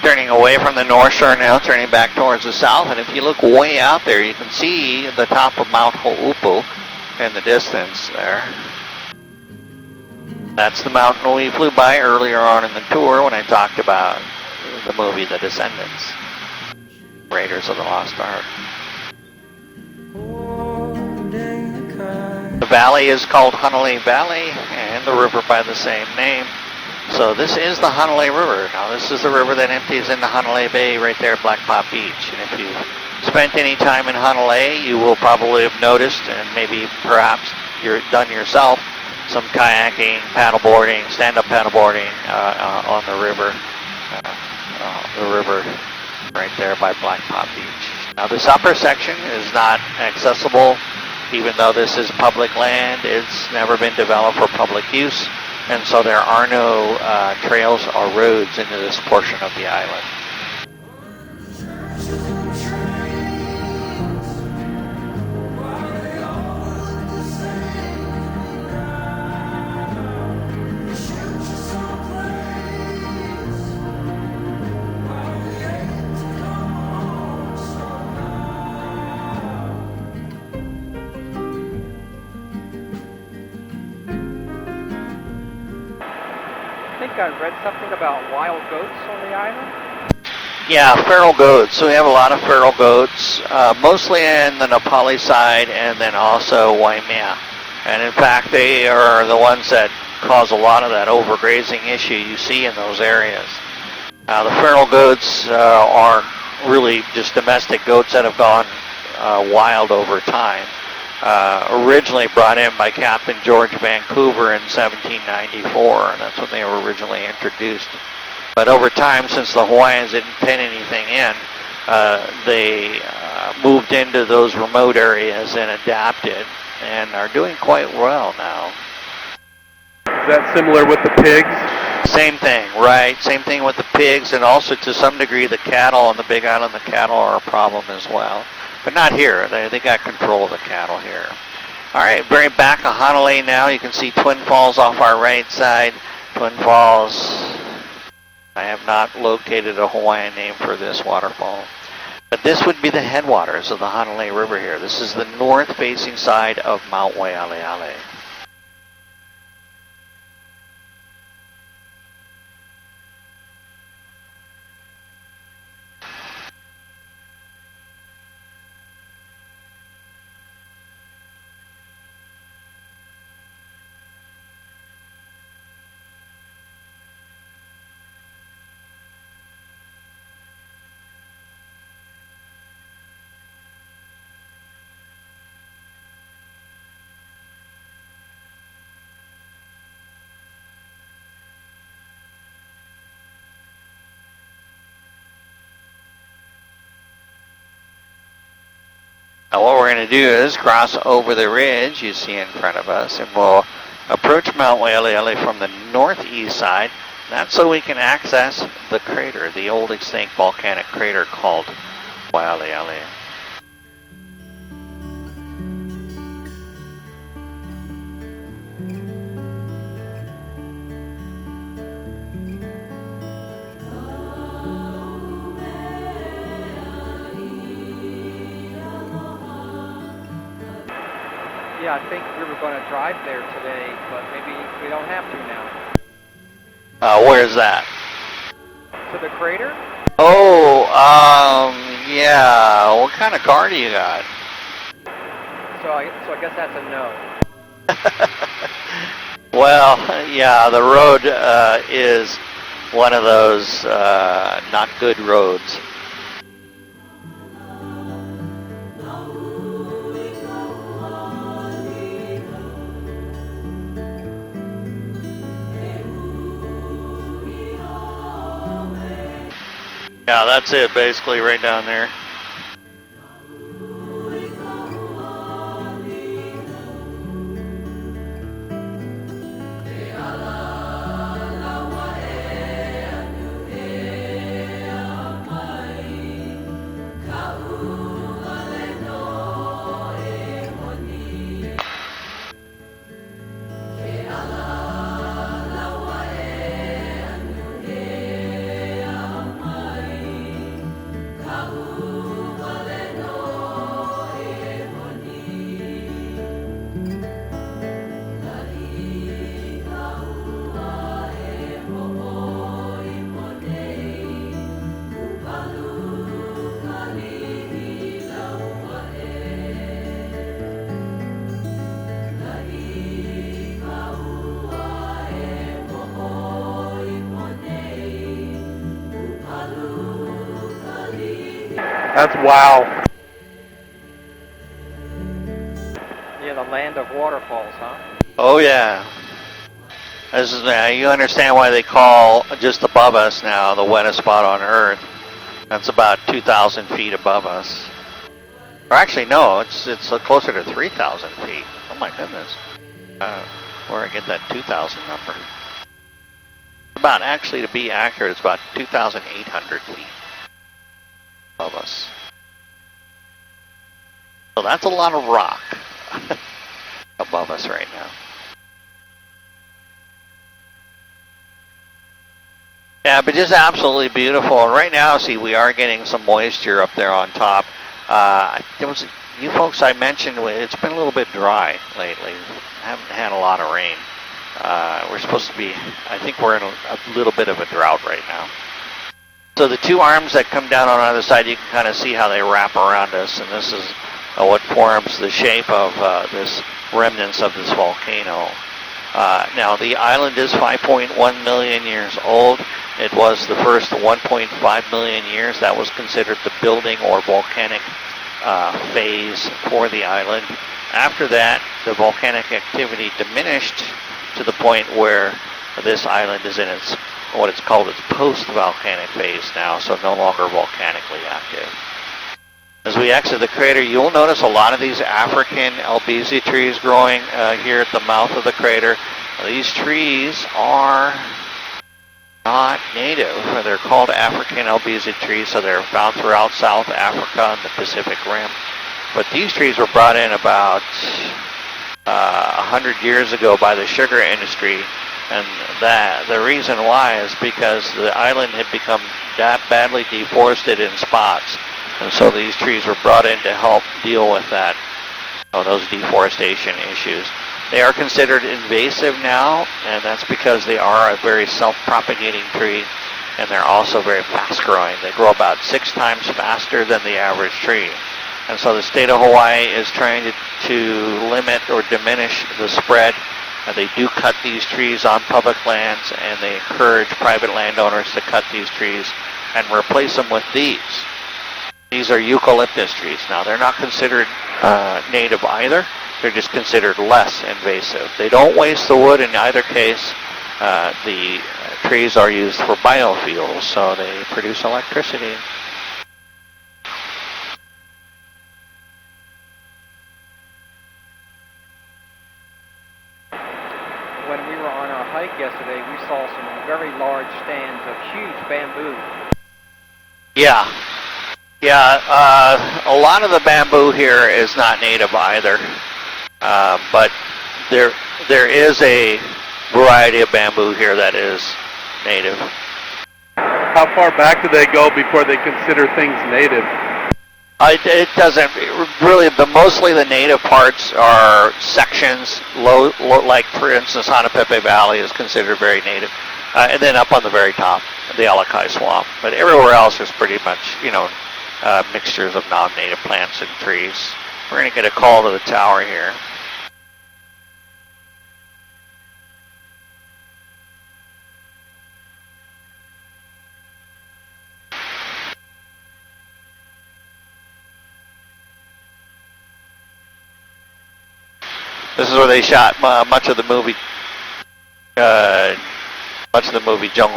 turning away from the North Shore now, turning back towards the south. And if you look way out there, you can see the top of Mount Ho'upu in the distance there. That's the mountain we flew by earlier on in the tour when I talked about the movie The Descendants, Raiders of the Lost Ark. The valley is called Hanalei Valley, and the river by the same name. So this is the Hanalei River. Now this is the river that empties into Hanalei Bay right there at Black Pop Beach. And if you've spent any time in Hanalei, you will probably have noticed, and maybe perhaps you're done yourself, some kayaking, paddleboarding, stand-up paddleboarding on the river. The river right there by Black Pop Beach. Now this upper section is not accessible, even though this is public land. It's never been developed for public use. And so there are no trails or roads into this portion of the island. I read something about wild goats on the island? Yeah, feral goats. So we have a lot of feral goats, mostly in the Nepali side and then also Waimea. And in fact, they are the ones that cause a lot of that overgrazing issue you see in those areas. The feral goats are really just domestic goats that have gone wild over time. Originally brought in by Captain George Vancouver in 1794, and that's when they were originally introduced. But over time, since the Hawaiians didn't pen anything in, they moved into those remote areas and adapted, and are doing quite well now. Is that similar with the pigs? Same thing, right? Same thing with the pigs, and also to some degree the cattle on the Big Island. The cattle are a problem as well. But not here. They got control of the cattle here. All right, very back of Hanalei now. You can see Twin Falls off our right side. Twin Falls. I have not located a Hawaiian name for this waterfall. But this would be the headwaters of the Hanalei River here. This is the north-facing side of Mount Waialeale. Now what we're going to do is cross over the ridge you see in front of us, and we'll approach Mount Waialeale from the northeast side. That's so we can access the crater, the old extinct volcanic crater called Waialeale. Yeah, I think we were going to drive there today, but maybe we don't have to now. Where's that? To the crater? Oh, yeah. What kind of car do you got? So I guess that's a no. Well, yeah, the road is one of those not good roads. Yeah, that's it, basically, right down there. That's wow. Yeah, the land of waterfalls, huh? Oh yeah. This is, you understand why they call just above us now the wettest spot on Earth. That's about 2,000 feet above us. Or actually, no, it's closer to 3,000 feet. Oh my goodness. Where I get that 2,000 number. About, actually, to be accurate, it's about 2,800 feet above us. So that's a lot of rock above us right now. Yeah, but just absolutely beautiful. And right now, see, we are getting some moisture up there on top. There was, you folks I mentioned, it's been a little bit dry lately. Haven't had a lot of rain. We're supposed to be, I think we're in a little bit of a drought right now. So the two arms that come down on either side, you can kind of see how they wrap around us. And this is what forms the shape of this remnants of this volcano. Now, the island is 5.1 million years old. It was the first 1.5 million years. That was considered the building or volcanic phase for the island. After that, the volcanic activity diminished to the point where this island is in its, what it's called its post-volcanic phase now, so no longer volcanically active. As we exit the crater, you'll notice a lot of these African albizia trees growing here at the mouth of the crater. These trees are not native. They're called African albizia trees, so they're found throughout South Africa and the Pacific Rim. But these trees were brought in about 100 years ago by the sugar industry, and the reason why is because the island had become that badly deforested in spots. And so these trees were brought in to help deal with that, those deforestation issues. They are considered invasive now, and that's because they are a very self-propagating tree, and they're also very fast-growing. They grow about 6 times faster than the average tree. And so the state of Hawaii is trying to limit or diminish the spread. They do cut these trees on public lands, and they encourage private landowners to cut these trees and replace them with these. These are eucalyptus trees. Now, they're not considered native either. They're just considered less invasive. They don't waste the wood in either case. The trees are used for biofuels, so they produce electricity. When we were on our hike yesterday, we saw some very large stands of huge bamboo. Yeah. Yeah, a lot of the bamboo here is not native either, but there is a variety of bamboo here that is native. How far back do they go before they consider things native? It doesn't really. Mostly the native parts are sections, like for instance, Hanapepe Valley is considered very native, and then up on the very top, the Alakai Swamp. But everywhere else is pretty much, mixtures of non-native plants and trees. We're going to get a call to the tower here. This is where they shot much of the movie Jungle